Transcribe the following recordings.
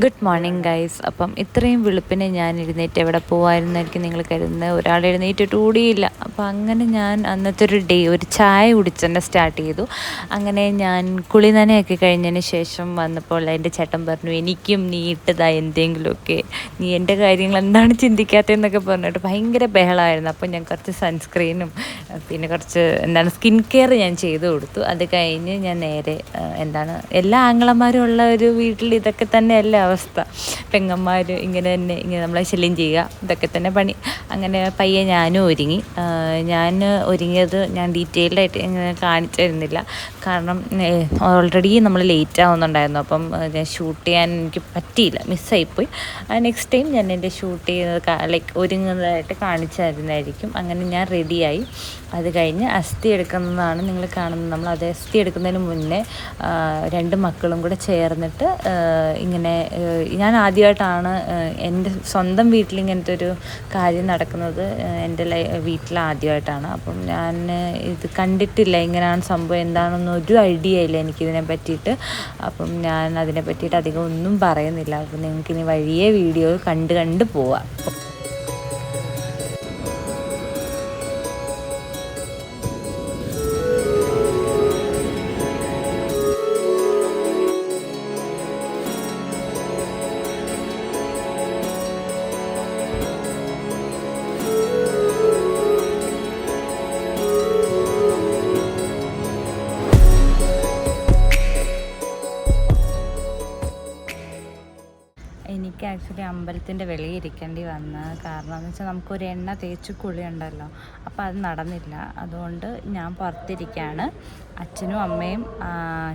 Good morning guys. അപ്പം ഇത്രയും വെളുപ്പിനെ ഞാൻ എഴുന്നേറ്റ് എവിടെ പോകുമായിരുന്നായിരിക്കും നിങ്ങൾ കരുതുന്നത്. ഒരാൾ എഴുന്നേറ്റിട്ട് കൂടിയില്ല. അപ്പോൾ അങ്ങനെ ഞാൻ അന്നത്തെ ഒരു ഡേ ഒരു ചായ കുടിച്ച് തന്നെ സ്റ്റാർട്ട് ചെയ്തു. അങ്ങനെ ഞാൻ കുളി നനയൊക്കെ കഴിഞ്ഞതിന് ശേഷം വന്നപ്പോൾ എൻ്റെ ചേട്ടൻ പറഞ്ഞു, എനിക്കും നീ ഇട്ടതാ എന്തെങ്കിലുമൊക്കെ, നീ എൻ്റെ കാര്യങ്ങൾ എന്താണ് ചിന്തിക്കാത്തതെന്നൊക്കെ പറഞ്ഞിട്ട് ഭയങ്കര ബഹളമായിരുന്നു. അപ്പോൾ ഞാൻ കുറച്ച് സൺസ്ക്രീനും പിന്നെ കുറച്ച് സ്കിൻ കെയർ ഞാൻ ചെയ്തു കൊടുത്തു. അത് കഴിഞ്ഞ് ഞാൻ നേരെ എല്ലാ ആങ്ങളമാരും ഉള്ള ഒരു വീട്ടിൽ ഇതൊക്കെ തന്നെയല്ലേ അവസ്ഥ. പെങ്ങന്മാർ ഇങ്ങനെ നമ്മളെ ശല്യം ചെയ്യുക, ഇതൊക്കെ തന്നെ പണി. അങ്ങനെ പയ്യെ ഞാനും ഒരുങ്ങി. ഞാൻ ഒരുങ്ങിയത് ഞാൻ ഡീറ്റെയിൽഡായിട്ട് ഇങ്ങനെ കാണിച്ചിരുന്നില്ല, കാരണം ഓൾറെഡി നമ്മൾ ലേറ്റ് ആവുന്നുണ്ടായിരുന്നു. അപ്പം ഞാൻ ഷൂട്ട് ചെയ്യാൻ എനിക്ക് പറ്റിയില്ല, മിസ്സായിപ്പോയി. നെക്സ്റ്റ് ടൈം ഞാൻ എൻ്റെ ഷൂട്ട് ചെയ്യുന്നത് ഒരുങ്ങുന്നതായിട്ട് കാണിച്ചായിരുന്നായിരിക്കും. അങ്ങനെ ഞാൻ റെഡിയായി. അത് കഴിഞ്ഞ് അസ്ഥി എടുക്കുന്നതാണ് നിങ്ങൾ കാണുന്നത്. നമ്മൾ അത് അസ്ഥി എടുക്കുന്നതിന് മുന്നേ രണ്ട് മക്കളും കൂടെ ചേർന്നിട്ട് ഇങ്ങനെ ഞാൻ ആദ്യമായിട്ടാണ് എൻ്റെ സ്വന്തം വീട്ടിൽ ഇങ്ങനത്തെ ഒരു കാര്യം നടക്കുന്നത്. എൻ്റെ വീട്ടിൽ ആദ്യമായിട്ടാണ്. അപ്പം ഞാൻ ഇത് കണ്ടിട്ടില്ല, ഇങ്ങനെയാണ് സംഭവം എന്താണെന്ന് ഒരു ഐഡിയ ഇല്ല എനിക്കിതിനെ പറ്റിയിട്ട്. അപ്പം ഞാൻ അതിനെ പറ്റിയിട്ട് അധികം ഒന്നും പറയുന്നില്ല. അപ്പം നിങ്ങൾക്കിനി വഴിയേ വീഡിയോ കണ്ട് പോവാം. എനിക്ക് ആക്ച്വലി അമ്പലത്തിൻ്റെ വെളിയിൽ ഇരിക്കേണ്ടി വന്ന കാരണം എന്ന് വെച്ചാൽ നമുക്കൊരു എണ്ണ തേച്ച് കുളി ഉണ്ടല്ലോ, അപ്പോൾ അത് നടന്നില്ല. അതുകൊണ്ട് ഞാൻ പുറത്തിരിക്കുകയാണ്. അച്ഛനും അമ്മയും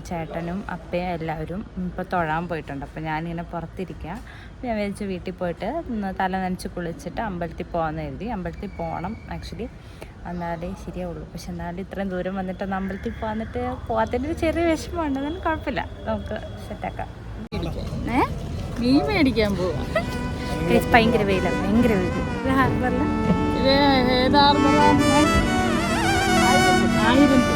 ചേട്ടനും അപ്പയും എല്ലാവരും ഇപ്പോൾ തൊഴാൻ പോയിട്ടുണ്ട്. അപ്പോൾ ഞാനിങ്ങനെ പുറത്തിരിക്കുക. ഞാൻ വിചാരിച്ചു വീട്ടിൽ പോയിട്ട് തല നനച്ച് കുളിച്ചിട്ട് അമ്പലത്തിൽ പോകാമെന്ന് കരുതി. അമ്പലത്തിൽ പോകണം ആക്ച്വലി, എന്നാലേ ശരിയാവുള്ളൂ. പക്ഷെ എന്നാലും ഇത്രയും ദൂരം വന്നിട്ട് അമ്പലത്തിൽ പോകാത്തതിൻ്റെ ഒരു ചെറിയ വിഷമമുണ്ട്. എന്നാലും കുഴപ്പമില്ല, നമുക്ക് സെറ്റാക്കാം. മീൻ മേടിക്കാൻ പോവാം. ഭയങ്കര വെയിലാണ്, ഭയങ്കര വെയിൽ. ഹാർബറിൽ ഇത് ഏത് ഹാർബറാണ്? 1000.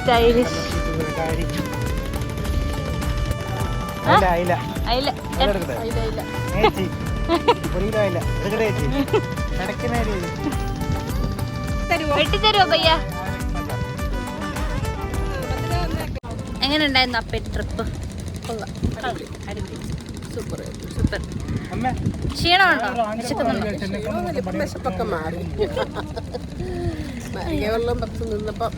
സ്റ്റൈലിഷ് വെട്ടിത്തരുമോ പയ്യ? എങ്ങനെ ഉണ്ടായിരുന്നു അപ്പേറ്റ് ട്രിപ്പ്? സൂപ്പർ. ക്ഷീണമുണ്ടോ? വിശപ്പൊക്കെ മാറി. വെള്ളം പത്ത് നിന്നപ്പോ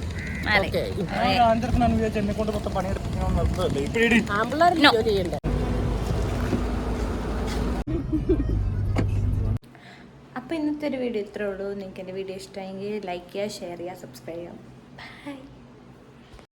അപ്പോൾ ഇന്നത്തെ ഒരു വീഡിയോ ഇത്രേ ഉള്ളൂ. നിങ്ങൾക്ക് എൻ്റെ വീഡിയോ ഇഷ്ടമായെങ്കിൽ ലൈക്ക് ചെയ്യുക, ഷെയർ ചെയ്യുക, സബ്സ്ക്രൈബ് ചെയ്യാം. ബൈ.